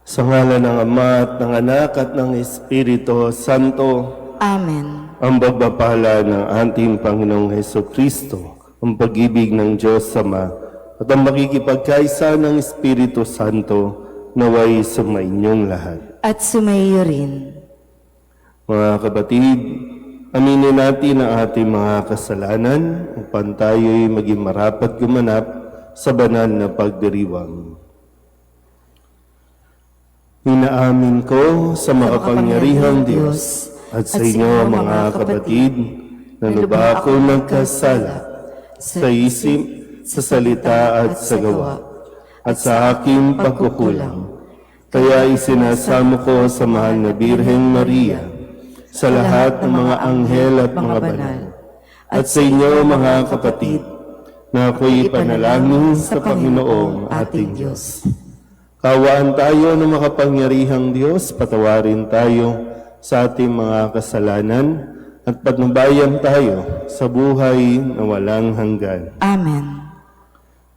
Sa ngalan ng Ama at ng Anak at ng Espiritu Santo, Amen. ang pagpapala ng ating Panginoong Hesukristo, ang pag-ibig ng Diyos Ama, at ang makikipagkaisa ng Espiritu Santo naway sumainyong lahat. At sumaiyo rin. Mga kapatid, aminin natin ang ating mga kasalanan upang tayo'y maging marapat gumanap sa banal na pagdiriwang. Inaamin ko sa makapangyarihang Diyos at sa inyo mga kapatid na lubha ako nagkasala sa isip, sa salita at sa gawa at sa aking pagkukulang. Kaya isinasamo ko sa mahal na Birheng Maria, sa lahat ng mga anghel at mga banal, at sa inyo mga kapatid, na ako'y ipanalangin sa Panginoong ating Diyos. Kawaan tayo ng makapangyarihang Diyos, patawarin tayo sa ating mga kasalanan, at patnubayan tayo sa buhay na walang hanggan. Amen.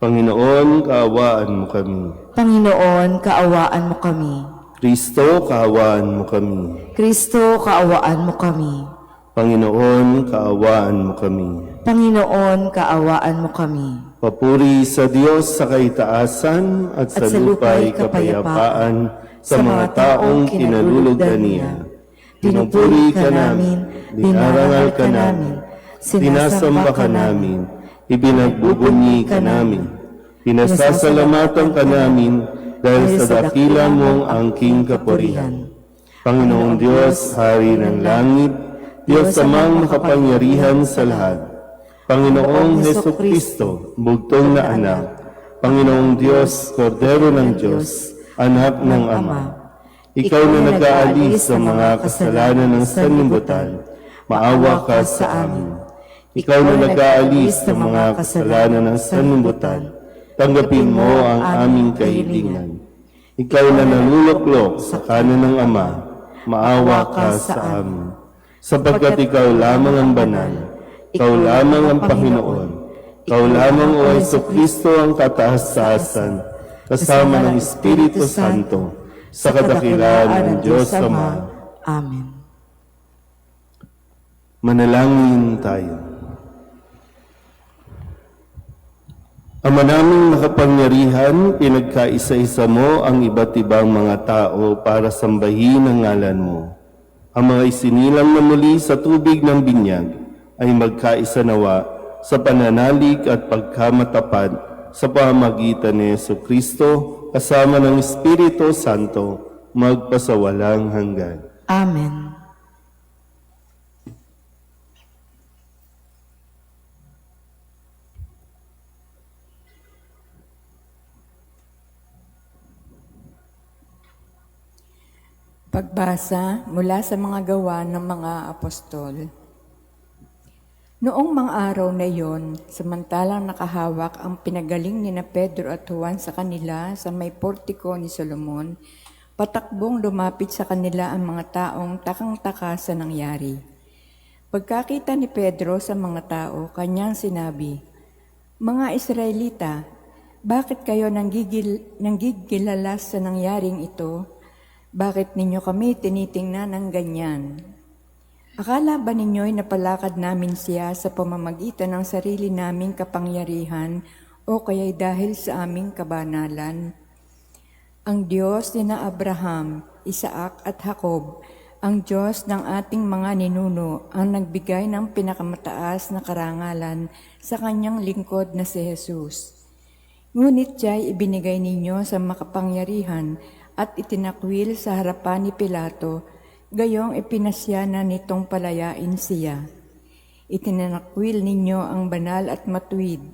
Panginoon, kaawaan mo kami. Panginoon, kaawaan mo kami. Kristo, kaawaan mo kami. Kristo, kaawaan mo kami. Panginoon, kaawaan mo kami. Panginoon, kaawaan mo kami. Papuri sa Diyos sa kaitaasan at sa lupa'y kapayapaan sa mga taong kinalulugdan niya. Pinupuri ka namin, dinarangal ka namin, sinasamba ka namin, ibinagbubunyi ka namin, pinasasalamatan ka namin dahil sa dakila mong angking kapurihan. Panginoong Diyos, Hari ng langit, Diyos amang makapangyarihan sa lahat, Panginoong Hesukristo, bugtong na anak, Panginoong Diyos, Kordero ng Diyos, anak ng Ama. Ikaw na nag-aalis sa mga kasalanan ng sanlibutan, maawa ka sa amin. Ikaw na nag-aalis sa mga kasalanan ng sanlibutan, tanggapin mo ang aming kahilingan. Ikaw na naluluklok sa kanan ng Ama, maawa ka sa amin. Sapagkat ikaw lamang ang banal, ikaw lamang ang Panginoon, ikaw lamang o Hesukristo ang kataas-taasan, kasama ng Espiritu Santo, sa kadakilaan ng Diyos Ama. Amen. Manalangin tayo. Ama naming makapangyarihan, pinagkaisa-isa mo ang iba't ibang mga tao para sambahin ang ngalan mo. Ang mga isinilang na muli sa tubig ng binyag ay magkaisa nawa sa pananalig at pagkamatapat sa pamamagitan ni Jesucristo kasama ng Espiritu Santo magpasawalang hanggan. Amen. Pagbasa mula sa mga gawa ng mga apostol. Noong mga araw na iyon, samantalang nakahawak ang pinagaling ni na Pedro at Juan sa kanila sa may portiko ni Solomon, patakbong lumapit sa kanila ang mga taong takang-taka sa nangyari. Pagkakita ni Pedro sa mga tao, kanyang sinabi, "Mga Israelita, bakit kayo nanggigilalas sa nangyaring ito? Bakit ninyo kami tinitingnan ng ganyan? Akala ba ninyo'y napalakad namin siya sa pamamagitan ng sarili naming kapangyarihan o kaya'y dahil sa aming kabanalan? Ang Diyos ni na Abraham, Isaac at Jacob, ang Diyos ng ating mga ninuno, ang nagbigay ng pinakamataas na karangalan sa kanyang lingkod na si Jesus. Ngunit siya'y ibinigay ninyo sa makapangyarihan at itinakwil sa harapan ni Pilato, gayong ipinasya na nitong palayain siya. Itinakwil ninyo ang banal at matuwid,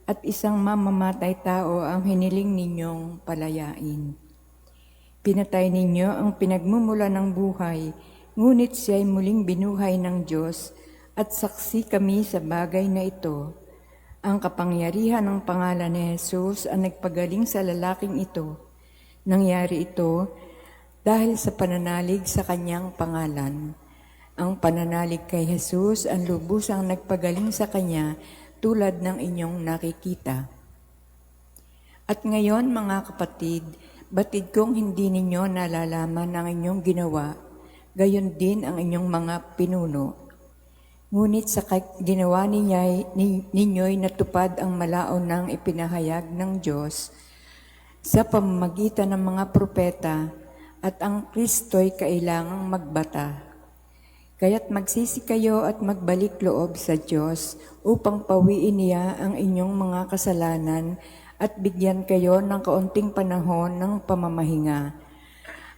at isang mamamatay tao ang hiniling ninyong palayain. Pinatay ninyo ang pinagmumula ng buhay, ngunit siya'y muling binuhay ng Diyos, at saksi kami sa bagay na ito. Ang kapangyarihan ng pangalan ni Jesus ang nagpagaling sa lalaking ito. Nangyari ito dahil sa pananalig sa kanyang pangalan. Ang pananalig kay Jesus ang lubusang nagpagaling sa kanya tulad ng inyong nakikita. At ngayon mga kapatid, Batid kong hindi ninyo nalalaman ang inyong ginawa, gayon din ang inyong mga pinuno. Ngunit sa ginawa ninyo'y natupad ang malaon ng ipinahayag ng Diyos sa pamamagitan ng mga propeta, at ang Kristo'y kailangang magbata. Kaya't magsisi kayo at magbalik loob sa Diyos upang pawiin niya ang inyong mga kasalanan at bigyan kayo ng kaunting panahon ng pamamahinga.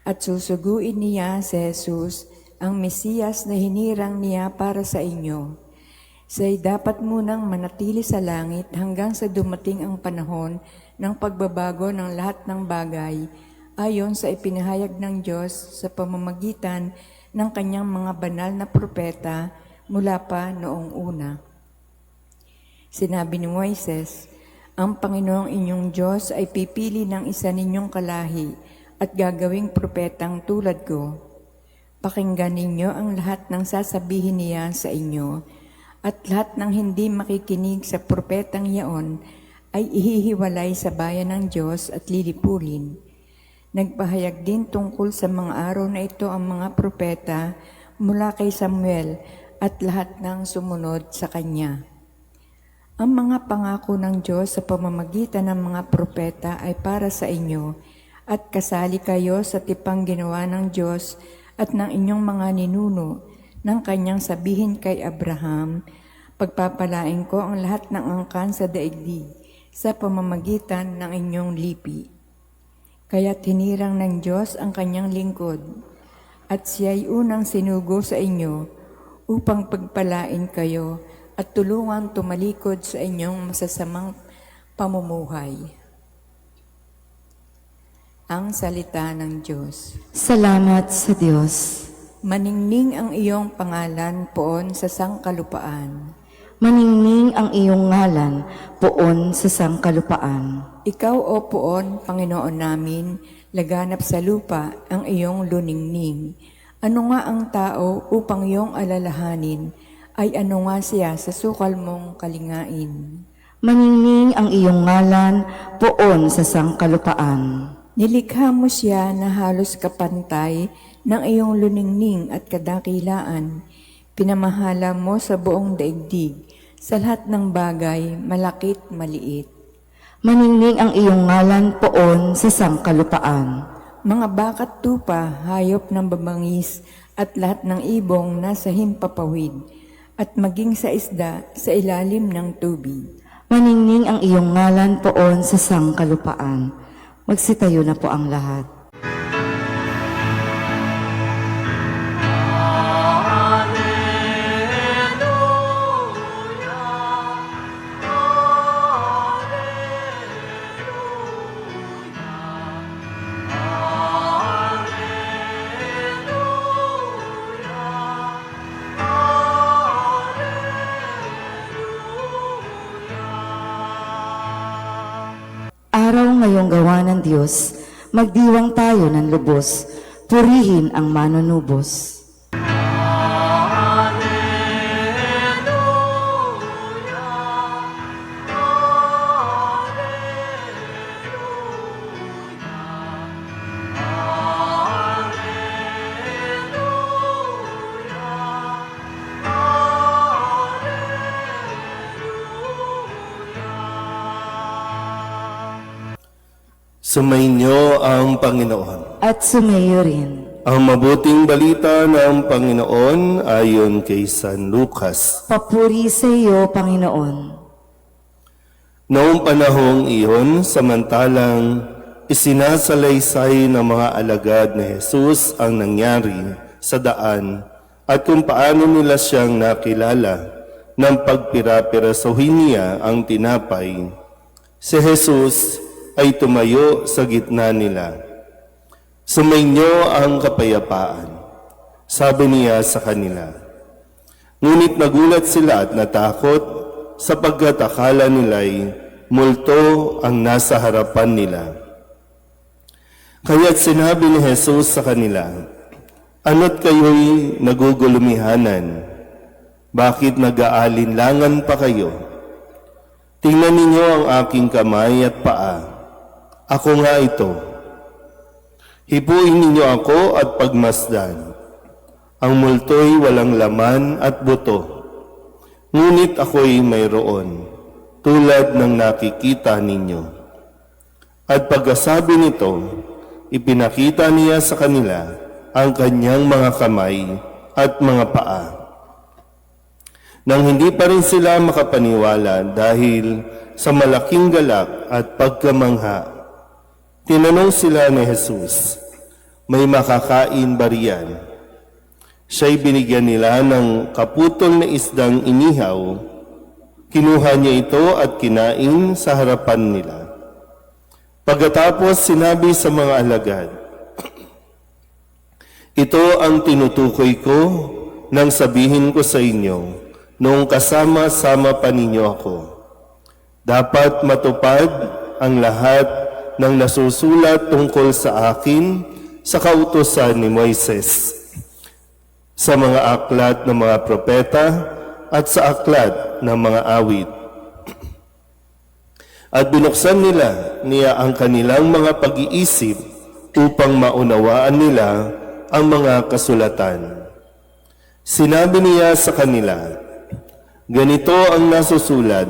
At susuguin niya si Jesus, ang Mesiyas na hinirang niya para sa inyo. Siya'y dapat munang manatili sa langit hanggang sa dumating ang panahon ng pagbabago ng lahat ng bagay ayon sa ipinahayag ng Diyos sa pamamagitan ng kanyang mga banal na propeta mula pa noong una. Sinabi ni Moises, ang Panginoong inyong Diyos ay pipili ng isa ninyong kalahi at gagawing propetang tulad ko. Pakinggan ninyo ang lahat ng sasabihin niya sa inyo, at lahat ng hindi makikinig sa propetang yaon ay ihihiwalay sa bayan ng Diyos at lilipulin. Nagpahayag din tungkol sa mga araw na ito ang mga propeta mula kay Samuel at lahat ng sumunod sa kanya. Ang mga pangako ng Diyos sa pamamagitan ng mga propeta ay para sa inyo, at kasali kayo sa tipang ginawa ng Diyos at ng inyong mga ninuno nang kanyang sabihin kay Abraham, pagpapalain ko ang lahat ng angkan sa daigdig sa pamamagitan ng inyong lipi. Kaya't hinirang ng Diyos ang kanyang lingkod, at siya'y unang sinugo sa inyo upang pagpalain kayo at tulungang tumalikod sa inyong masasamang pamumuhay. Ang salita ng Diyos. Salamat sa Diyos. Maningning ang iyong pangalan poon sa sangkalupaan. Maningning ang iyong ngalan poon sa sangkalupaan. Ikaw, O poon, Panginoon namin, laganap sa lupa ang iyong luningning. Ano nga ang tao upang iyong alalahanin, ay ano nga siya sa sukal mong kalingain. Maningning ang iyong ngalan poon sa sangkalupaan. Nilikha mo siya na halos kapantay ng iyong luningning at kadakilaan. Pinamahala mo sa buong daigdig, sa lahat ng bagay, malakit, maliit. Maningning ang iyong ngalan poon sa sangkalupaan. Mga bakat tupa, hayop ng babangis, at lahat ng ibong nasa himpapawid, at maging sa isda sa ilalim ng tubig. Maningning ang iyong ngalan poon sa sangkalupaan. Magsitayo na po ang lahat. Araw ngayong gawa ng Diyos, magdiwang tayo ng lubos, purihin ang manunubos. Sumainyo ang Panginoon. At sumayo rin. Ang mabuting balita ng Panginoon ayon kay San Lucas. Papuri sa iyo, Panginoon. Noong panahong iyon, samantalang isinasalaysay ng mga alagad ni Jesus ang nangyari sa daan at kung paano nila siyang nakilala nang pagpira-pirasohin niya ang tinapay, si Jesus ay tumayo sa gitna nila. Sumainyo ang kapayapaan, sabi niya sa kanila. Ngunit nagulat sila at natakot sapagkat akala nila'y multo ang nasa harapan nila. Kaya't sinabi ni Jesus sa kanila, ano't kayo'y nagugulumihanan? Bakit nag-aalinlangan pa kayo? Tingnan ninyo ang aking kamay at paa. Ako nga ito. Hipuin ninyo ako at pagmasdan. Ang multo'y walang laman at buto, ngunit ako'y mayroon, tulad ng nakikita ninyo. At pagkasabi nito, ipinakita niya sa kanila ang kanyang mga kamay at mga paa. Nang hindi pa rin sila makapaniwala dahil sa malaking galak at pagkamangha, tinanong sila ni Jesus, "May makakain ba riyan?" Siya'y binigyan nila ng kaputol na isdang inihaw. Kinuha niya ito at kinain sa harapan nila. Pagkatapos sinabi sa mga alagad, "Ito ang tinutukoy ko nang sabihin ko sa inyo noong kasama-sama pa ninyo ako. Dapat matupad ang lahat ng nasusulat tungkol sa akin sa kautusan ni Moises, sa mga aklat ng mga propeta at sa aklat ng mga awit." At binuksan niya ang kanilang mga pag-iisip upang maunawaan nila ang mga kasulatan. Sinabi niya sa kanila, "Ganito ang nasusulat,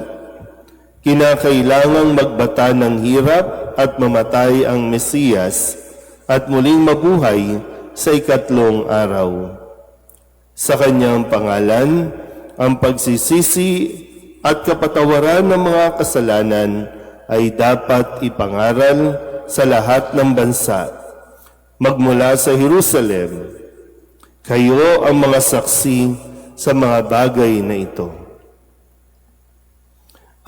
kinakailangang magbata ng hirap at mamatay ang Mesiyas at muling mabuhay sa ikatlong araw. Sa kanyang pangalan, ang pagsisisi at kapatawaran ng mga kasalanan ay dapat ipangaral sa lahat ng bansa, magmula sa Jerusalem. Kayo ang mga saksi sa mga bagay na ito."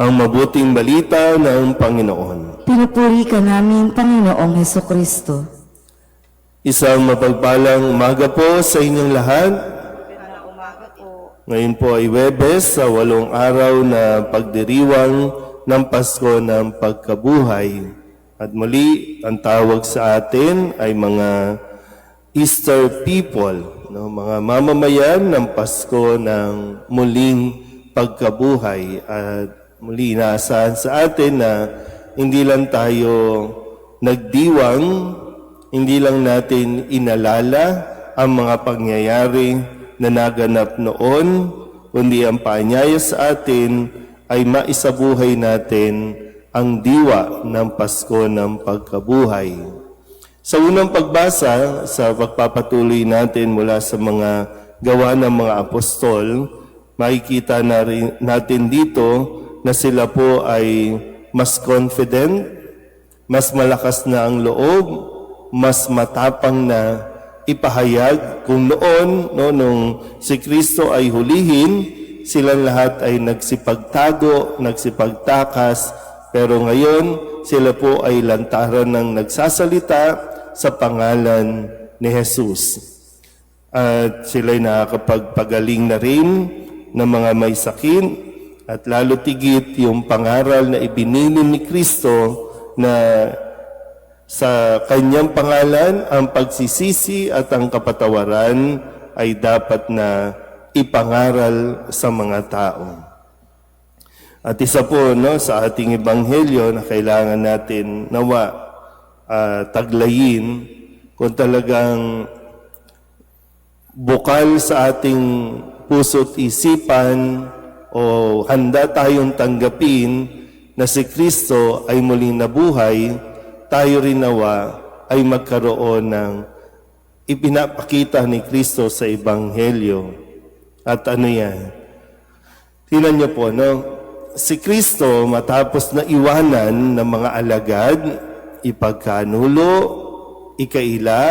Ang mabuting balita ng Panginoon. Pinupuri ka namin, Panginoong Hesukristo. Isang mapagpalang umaga po sa inyong lahat. Ngayon po ay Huwebes, sa 8 araw na pagdiriwang ng Pasko ng Pagkabuhay. At muli, ang tawag sa atin ay mga Easter people, no? Mga mamamayan ng Pasko ng muling pagkabuhay. At muli, inaasahan sa atin na hindi lang tayo nagdiwang, hindi lang natin inalala ang mga pangyayari na naganap noon, kundi ang paanyaya sa atin ay maisabuhay natin ang diwa ng Pasko ng Pagkabuhay. Sa unang pagbasa, sa pagpapatuloy natin mula sa mga gawa ng mga apostol, makikita natin dito na sila po ay mas confident, mas malakas na ang loob, mas matapang na ipahayag. Kung noon, nung si Kristo ay hulihin, silang lahat ay nagsipagtago, nagsipagtakas, pero ngayon sila po ay lantaran ng nagsasalita sa pangalan ni Jesus. At sila'y nakakapagpagaling na rin ng mga may sakit, at lalo tigit yung pangaral na ibinilin ni Kristo na sa kanyang pangalan, ang pagsisisi at ang kapatawaran ay dapat na ipangaral sa mga tao. At isa po sa ating ebanghelyo na kailangan natin nawa taglayin, kung talagang bukal sa ating puso't isipan o handa tayong tanggapin na si Kristo ay muling nabuhay, tayo rin nawa ay magkaroon ng ipinapakita ni Kristo sa Ebanghelyo. At ano yan? Tingnan niyo po, si Kristo matapos na iwanan ng mga alagad, ipagkanulo, ikaila,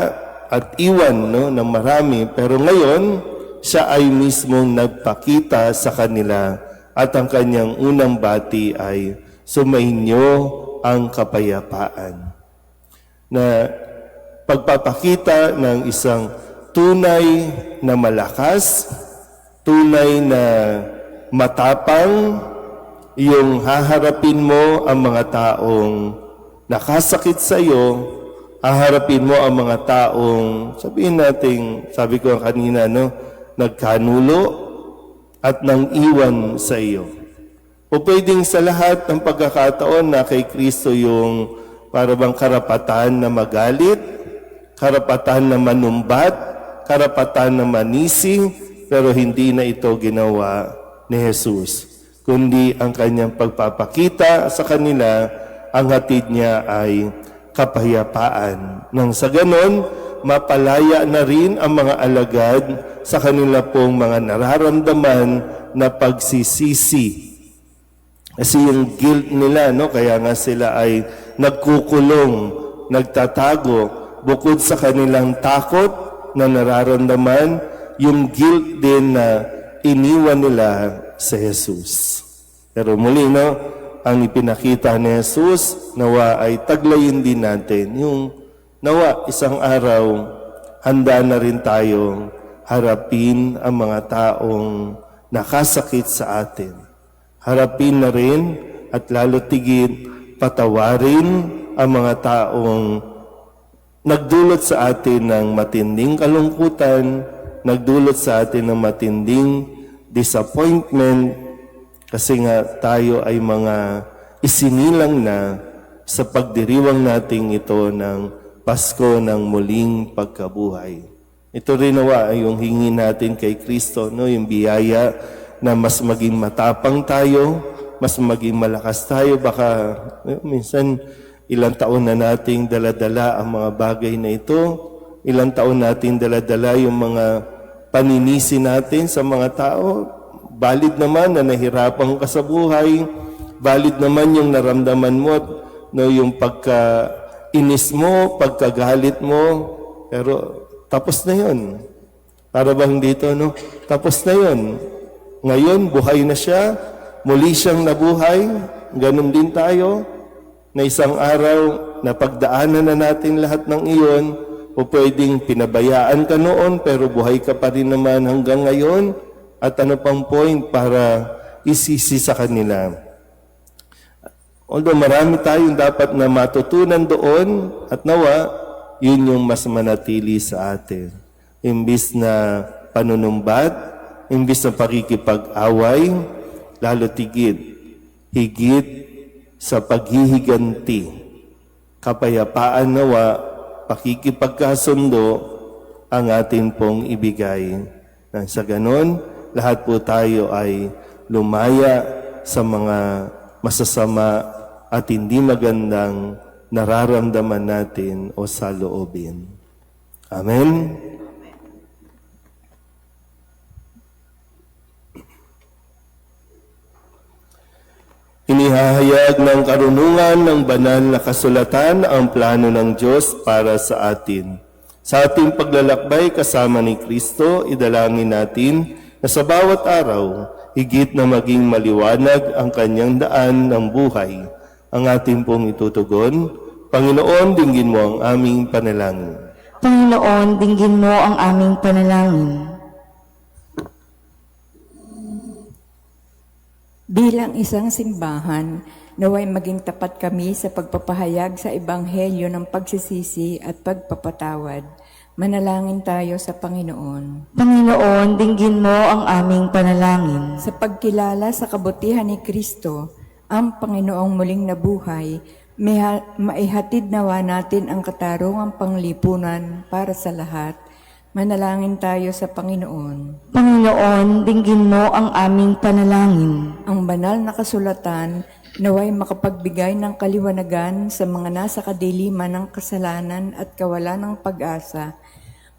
at iwan ng marami. Pero ngayon, siya ay mismong nagpakita sa kanila at ang kanyang unang bati ay, "Sumainyo ang kapayapaan." Na pagpapakita ng isang tunay na malakas, tunay na matapang, yung haharapin mo ang mga taong nakasakit sa iyo, haharapin mo ang mga taong, sabihin natin, sabi ko kanina, nagkanulo at nang iwan sa iyo. O pwedeng sa lahat ng pagkakataon na kay Kristo yung para bang karapatan na magalit, karapatan na manumbat, karapatan na manising, pero hindi na ito ginawa ni Jesus. Kundi ang kanyang pagpapakita sa kanila, ang hatid niya ay kapayapaan. Nang sa ganon, mapalaya na rin ang mga alagad sa kanila pong mga nararamdaman na pagsisisi. Kasi yung guilt nila, no? Kaya nga sila ay nagkukulong, nagtatago, bukod sa kanilang takot na nararamdaman, yung guilt din na iniwan nila sa Jesus. Pero muli, no? Ang ipinakita ni Jesus, nawa ay taglayin din natin. Yung nawa, isang araw, handa na rin tayong harapin ang mga taong nakasakit sa atin. Harapin na rin at lalo tigit patawarin ang mga taong nagdulot sa atin ng matinding kalungkutan, nagdulot sa atin ng matinding disappointment, kasi nga tayo ay mga isinilang na sa pagdiriwang nating ito ng Pasko ng muling pagkabuhay. Ito rin nawa ay yung hingi natin kay Kristo, no? Yung biyaya na mas maging matapang tayo, mas maging malakas tayo. Baka minsan ilang taon na nating daladala ang mga bagay na ito, ilang taon nating daladala yung mga paninisi natin sa mga tao. Valid naman na nahirapan ka sa buhay, valid naman yung naramdaman mo, no, yung pagka-inis mo, pagkagalit mo, pero tapos na yun. Para bang dito, no? Tapos na yun. Ngayon, buhay na siya, muli siyang nabuhay, ganun din tayo, na isang araw, napagdaanan na natin lahat ng iyon, o pwedeng pinabayaan ka noon, pero buhay ka pa rin naman hanggang ngayon, at ano pang point para isisi sa kanila. Although marami tayong dapat na matutunan doon, at nawa, yun yung mas manatili sa atin. Imbis na panunumbat, imbis na pakikipag-away, lalo higit sa paghihiganti. Kapayapaan nawa, pakikipagkasundo ang atin pong ibigay. Nang sa ganon, lahat po tayo ay lumaya sa mga masasama at hindi magandang nararamdaman natin o saloobin. Amen? Inihahayag ng karunungan ng banal na kasulatan ang plano ng Diyos para sa atin. Sa ating paglalakbay kasama ni Kristo, idalangin natin na sa bawat araw, higit na maging maliwanag ang kanyang daan ng buhay. Ang ating pong itutugon, Panginoon, dinggin mo ang aming panalangin. Panginoon, dinggin mo ang aming panalangin. Bilang isang simbahan, naway maging tapat kami sa pagpapahayag sa ebanghelyo ng pagsisisi at pagpapatawad. Manalangin tayo sa Panginoon. Panginoon, dinggin mo ang aming panalangin. Sa pagkilala sa kabutihan ni Kristo, ang Panginoong muling nabuhay, maihatid nawa natin ang katarungang panglipunan para sa lahat. Manalangin tayo sa Panginoon. Panginoon, dinggin mo ang aming panalangin. Ang banal na kasulatan naway makapagbigay ng kaliwanagan sa mga nasa kadiliman ng kasalanan at kawalan ng pag-asa.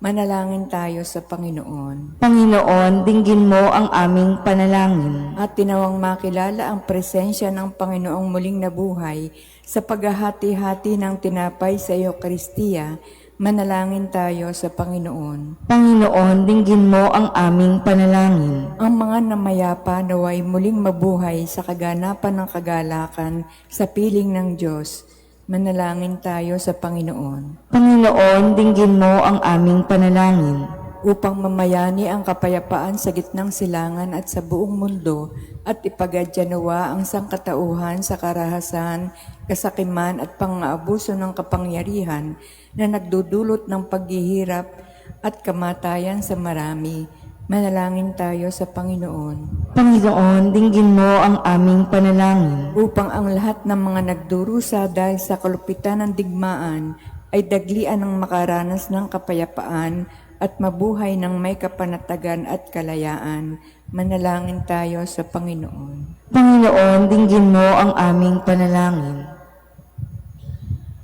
Manalangin tayo sa Panginoon. Panginoon, dinggin mo ang aming panalangin. At tinawang makilala ang presensya ng Panginoong muling nabuhay sa paghahati-hati ng tinapay sa Eucharistia. Manalangin tayo sa Panginoon. Panginoon, dinggin mo ang aming panalangin. Ang mga namayapa naway muling mabuhay sa kaganapan ng kagalakan sa piling ng Diyos. Manalangin tayo sa Panginoon. Panginoon, dinggin mo ang aming panalangin. Upang mamayani ang kapayapaan sa gitnang silangan at sa buong mundo at ipagadya nawa ang sangkatauhan sa karahasan, kasakiman at pang-aabuso ng kapangyarihan na nagdudulot ng paghihirap at kamatayan sa marami. Manalangin tayo sa Panginoon. Panginoon, dinggin mo ang aming panalangin. Upang ang lahat ng mga nagdurusa dahil sa kalupitan ng digmaan ay daglian ng makaranas ng kapayapaan at mabuhay ng may kapanatagan at kalayaan. Manalangin tayo sa Panginoon. Panginoon, dinggin mo ang aming panalangin.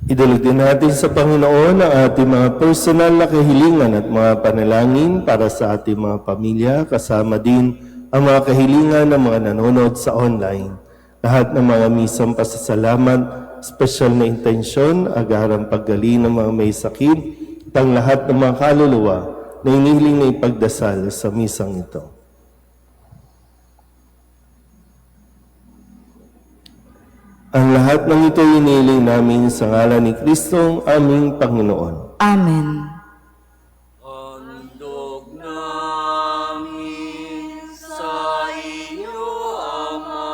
Idulog din natin sa Panginoon ang ating mga personal na kahilingan at mga panalangin para sa ating mga pamilya, kasama din ang mga kahilingan ng mga nanonood sa online. Lahat ng mga misang pasasalamat, special na intensyon, agarang paggaling ng mga may sakit, at ang lahat ng mga kaluluwa na inihiling na ipagdasal sa misang ito. Ang lahat ng ito inihiling namin sa ngalan ni Kristong aming Panginoon. Amen. Handog namin sa iyo, Ama,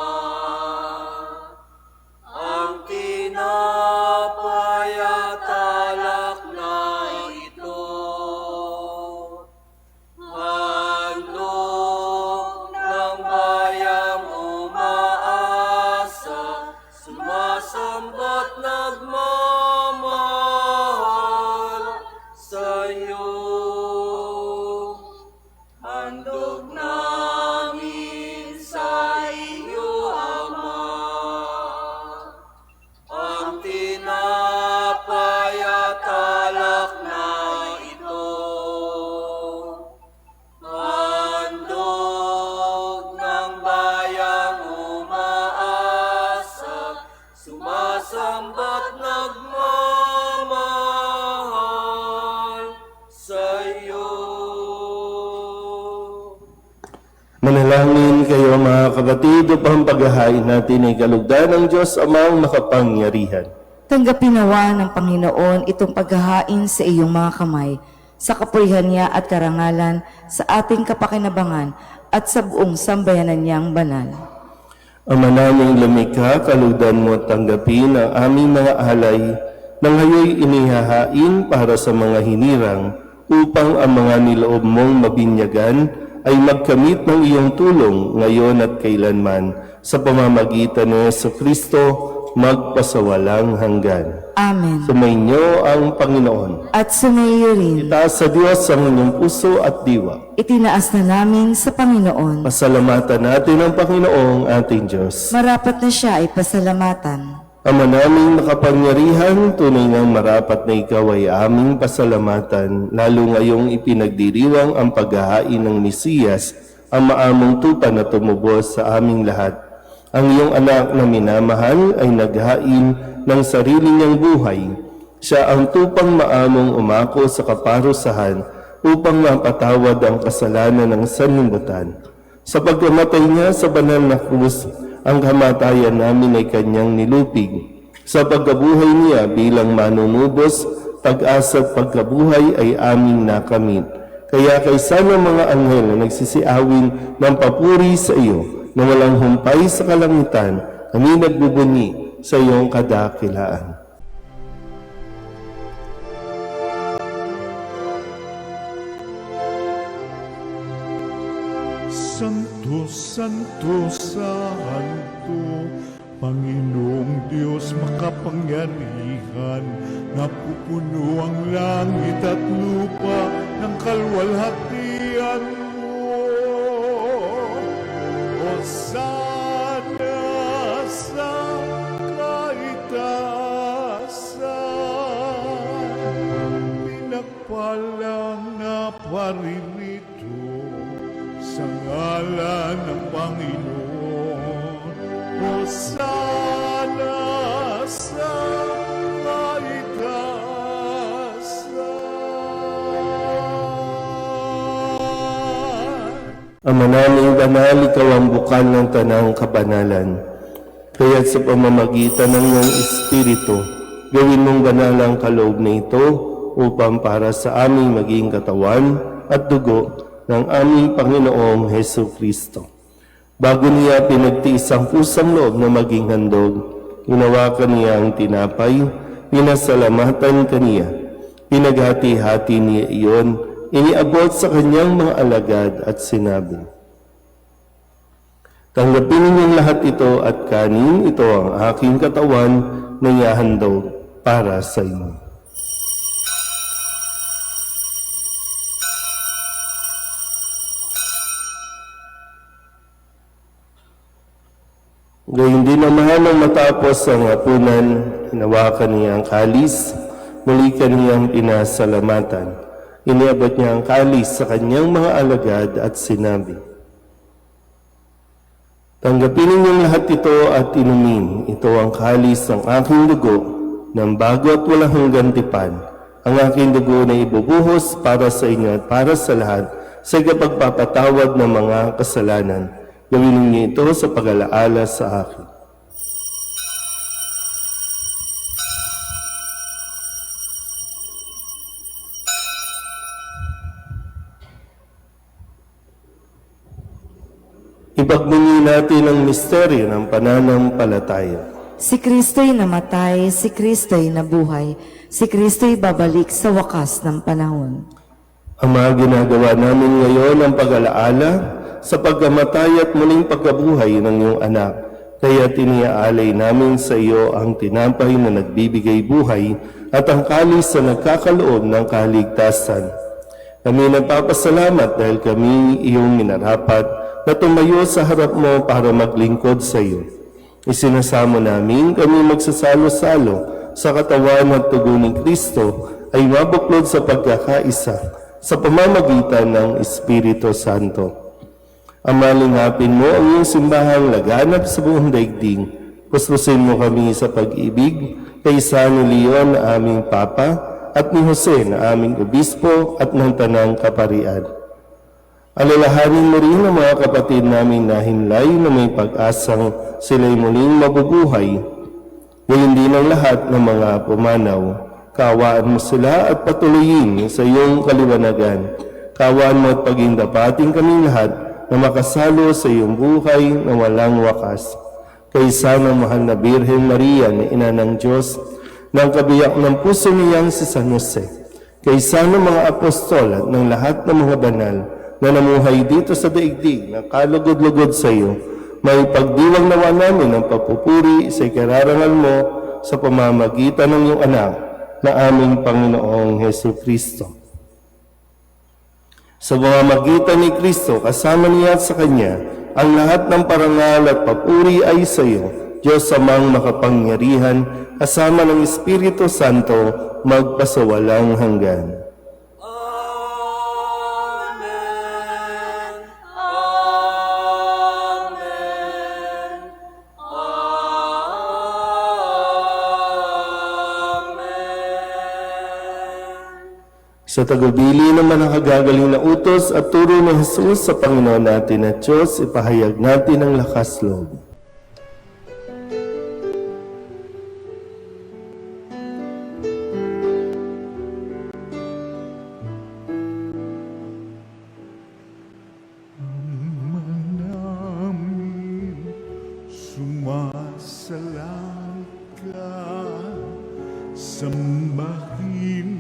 ang tinapay at alak na ito. Handog ng bayang umaasa, sumasamba't nagmamahal sa iyo. Handog namin sa iyo, Ama, ang tinapay at alak na ito. Handog ng bayang umaasa, sumasamba't nagmamahal sa iyo. Manalangin kayo mga kapatid upang paghahain natin ay kalugdan ng Diyos Amang makapangyarihan. Tanggapin nawa ng Panginoon itong paghahain sa iyong mga kamay, sa kapurihan niya at karangalan, sa ating kapakinabangan at sa buong sambayanan niyang banal. Ama naming lumikha, kalugdan mo at tanggapin ang aming mga alay na ngayoy inihahain para sa mga hinirang upang ang mga niloob mong mabinyagan ay magkamit ng iyong tulong ngayon at kailanman sa pamamagitan ni Jesucristo magpasawalang hanggan. Amen. Sumainyo ang Panginoon. At sumayo rin, Itaas sa Diyos ang inyong puso at diwa. itinaas na namin sa Panginoon. Pasalamatan natin ang Panginoong ating Diyos. Marapat na siya ay pasalamatan. Ama naming makapangyarihan, tunay ngang marapat na ikaw ay aming pasalamatan, lalo ngayong ipinagdiriwang ang paghahain ng Mesiyas, ang maamong tupa na tumubos sa aming lahat. Ang iyong anak na minamahal ay naghain ng sarili niyang buhay. Siya ang tupang maamong umako sa kaparusahan upang mapatawad ang kasalanan ng sanlibutan. Sa pagkamatay niya sa banal na krus, ang kamatayan namin ay kanyang nilupig. Sa pagkabuhay niya bilang manunubos, pag-asa at pagkabuhay ay aming nakamit. Kaya kaysa ng mga anghel na nagsisiawin ng papuri sa iyo, na walang humpay sa kalangitan, kami nagbubunyi sa iyong kadakilaan. Santo, Santo, Santo, Panginoong Diyos makapangyarihan, napupuno ang langit at lupa ng kalwalhatian mo. Hosana sa kaitaasan, pinagpalang na paririto sa ngalan ng Panginoon. Hosana sa kaitaasan. Ama naming banal, ikaw ang bukal ng tanang kabanalan. Kaya't sa pamamagitan ng iyong Espiritu, gawin mong banal ang kaloob na ito upang para sa aming maging katawan at dugo ng aming Panginoong Hesu Kristo. Bago niya pinagtiis ang pusang loob na maging handog, hinawakan niya ang tinapay, pinasalamatan kaniya, pinaghati-hati niya iyon, iniabot sa kanyang mga alagad at sinabi, "Tanggapin ninyong lahat ito at kanin, ito ang aking katawan na ihahandog para sa inyo." Gayun din naman nang matapos ang hapunan, hinawakan niya ang kalis, muli kaniyang pinasalamatan. Iniabot niya ang kalis sa kanyang mga alagad at sinabi, "Tanggapin ninyong lahat ito at inumin. Ito ang kalis ng aking dugo, ng bago at walang hanggang tipan. Ang aking dugo na ibubuhos para sa inyo at para sa lahat sa ikapagpapatawad ng mga kasalanan. Gawin ninyo ito sa pag-alaala sa akin." Ipagbunyi natin ang misteryo ng pananampalataya. Si Kristo'y namatay, si Kristo'y nabuhay, si Kristo'y babalik sa wakas ng panahon. Ama, ginagawa namin ngayon ang pag-alaala sa pagkamatay at muling pagkabuhay ng iyong anak. Kaya tiniaalay namin sa iyo ang tinapay na nagbibigay buhay at ang kalis na nagkakaloob ng kaligtasan. Kami nagpapasalamat dahil kami iyong minarapat na tumayo sa harap mo para maglingkod sa iyo. Isinasamo namin kami magsasalo-salo sa katawan at tugo ni Kristo ay mabuklod sa pagkakaisa sa pamamagitan ng Espiritu Santo. Ama, lingapin mo ang iyong simbahang laganap sa buong daigdig. Puspusin mo kami sa pag-ibig kay San Leon na aming Papa at ni Jose na aming Obispo at ng Tanang Kaparian. Alalahanin mo rin ang mga kapatid namin na hinlay na may pag-asang sila'y muling mabubuhay. Ngayon din ang lahat ng mga pumanaw. Kaawaan mo sila at patuloyin sa iyong kaliwanagan. Kaawaan mo at pagindapating kaming lahat na makasalo sa iyong buhay na walang wakas. Kaysa ng mahal na Birhen Maria na Ina ng Diyos, ng kabiyak ng puso niyang si San Jose, kaysa ng mga apostol at ng lahat ng mga banal na namuhay dito sa daigdig na kalugod-lugod sa iyo, may pagdiwang nawa namin ang papupuri sa ikararangal mo sa pamamagitan ng iyong anak na aming Panginoong Hesu Kristo. Sa pamamagitan ni Kristo, kasama niya at sa Kanya, ang lahat ng parangal at papuri ay sa iyo, Diyos Amang makapangyarihan, kasama ng Espiritu Santo, magpasawalang hanggan. Sa tagubilin ng manakagagaling na utos at turo ni Jesus sa Panginoon natin at Diyos, ipahayag natin ang lakas loob. namin sumasalang ka, sambahin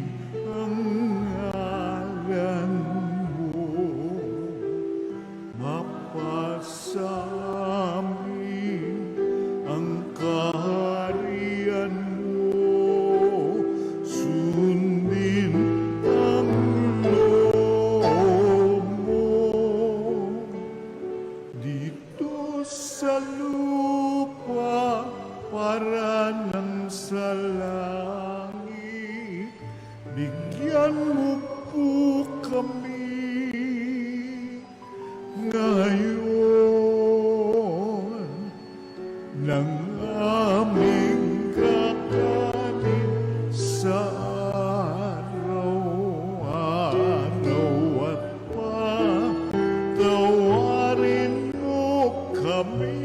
ang ngalan mo, mapasa amin ang kaharian mo, sundin ang loob mo dito sa lupa para nang sa langit. Bigyan mo po kami ngayon ng aming kakanin sa araw-araw at patawarin mo kami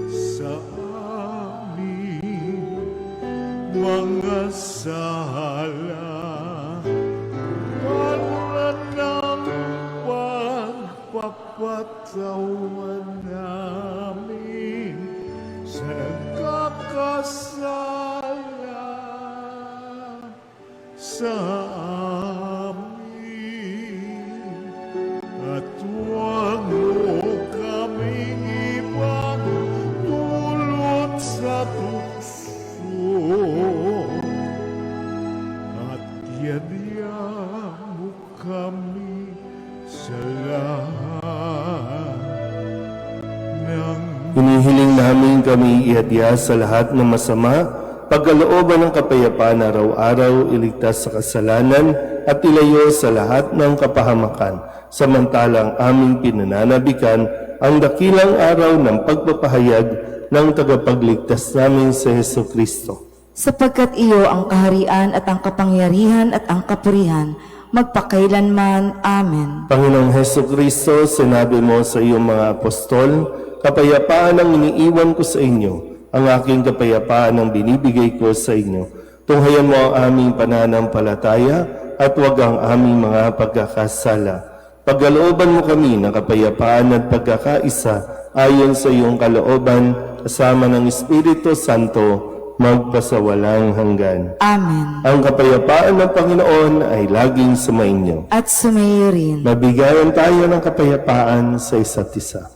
sa aming mga sala para ng pagpapatawad namin sa nagkakasala sa amin. At huwag mo kaming ipagdulot sa tukso, at yadya mo kami sa lahat Hinihiling namin kami iadya sa lahat ng masama, pagkalooban ng kapayapaan araw-araw, iligtas sa kasalanan at ilayo sa lahat ng kapahamakan, samantalang aming pinananabikan ang dakilang araw ng pagpapahayag ng tagapagligtas namin sa Heso Kristo. Sapagkat iyo ang kaharian at ang kapangyarihan at ang kapurihan, magpakailanman. Amen. Panginoong Heso Kristo, sinabi mo sa iyong mga apostol, kapayapaan ang iniiwan ko sa inyo, ang aking kapayapaan ang binibigay ko sa inyo. Tunghayan mo ang aming pananampalataya at huwag ang aming mga pagkakasala. Pagkalooban mo kami ng kapayapaan at pagkakaisa ayon sa iyong kalooban, kasama ng Espiritu Santo, magpasawalang hanggan. Amen. Ang kapayapaan ng Panginoon ay laging sumainyo. At sumayo rin. Mabigayan tayo ng kapayapaan sa isa't isa.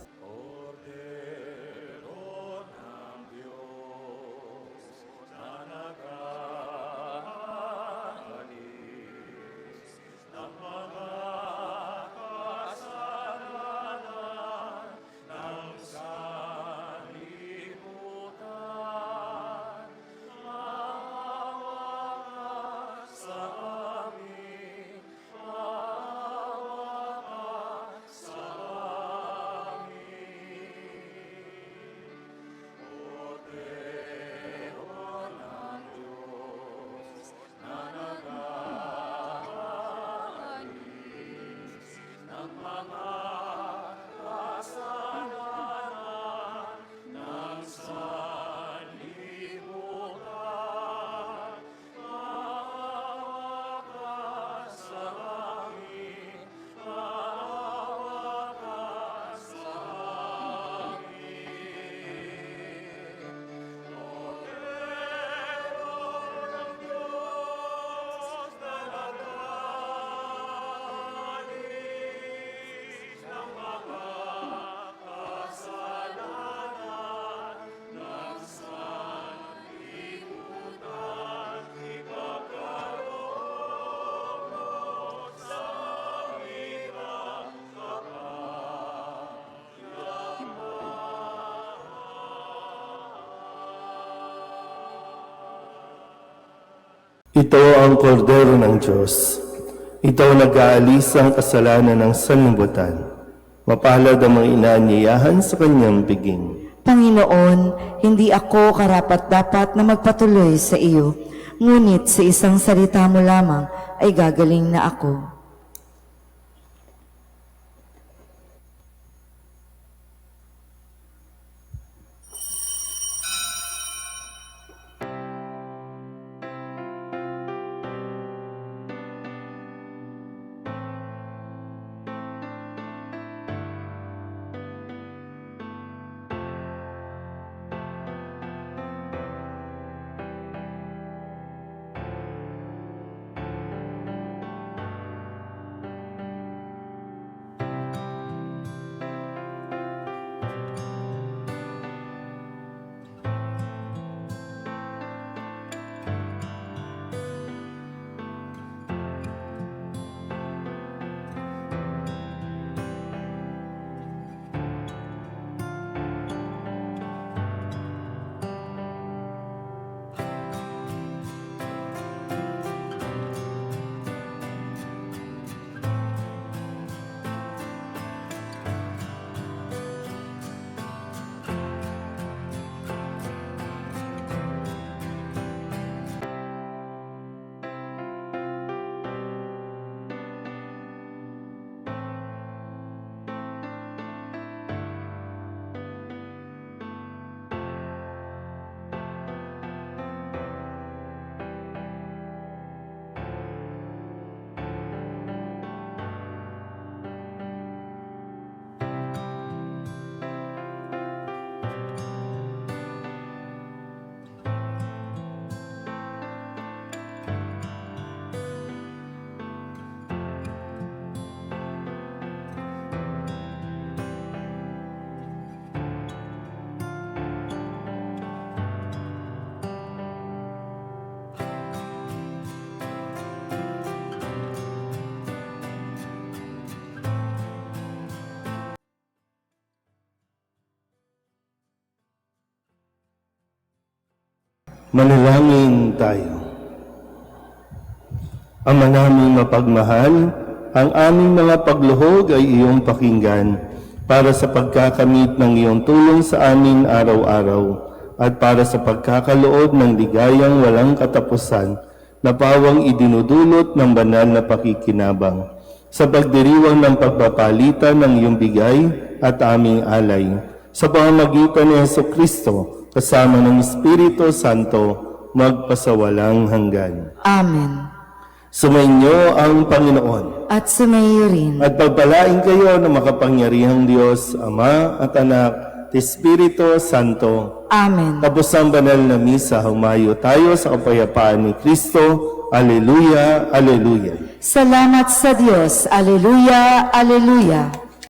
Ito ang kordero ng Diyos. Ito ang nag-aalis ang kasalanan ng sanlibutan. Mapalad ang mga inaanyayahan sa kanyang biging. Panginoon, hindi ako karapat-dapat na magpatuloy sa iyo, ngunit sa isang salita mo lamang ay gagaling na ako. Manalangin tayo. Ama naming mapagmahal, ang aming mga pagluhod ay iyong pakinggan para sa pagkakamit ng iyong tulong sa amin araw-araw at para sa pagkakaloob ng ligayang walang katapusan na pawang idinudulot ng banal na pakikinabang sa pagdiriwang ng pagpapalitan ng iyong bigay at aming alay sa pamamagitan ni Jesucristo kasama ng Espiritu Santo magpasawalang hanggan. Amen. Sumainyo ang Panginoon. At sumayo rin. At pagpalain kayo ng makapangyarihang Diyos, Ama at Anak, at Espiritu Santo. Amen. Tapos ang banal na misa, humayo tayo sa kapayapaan ni Kristo. Alleluia, Alleluia. Salamat sa Diyos. Alleluia, Alleluia.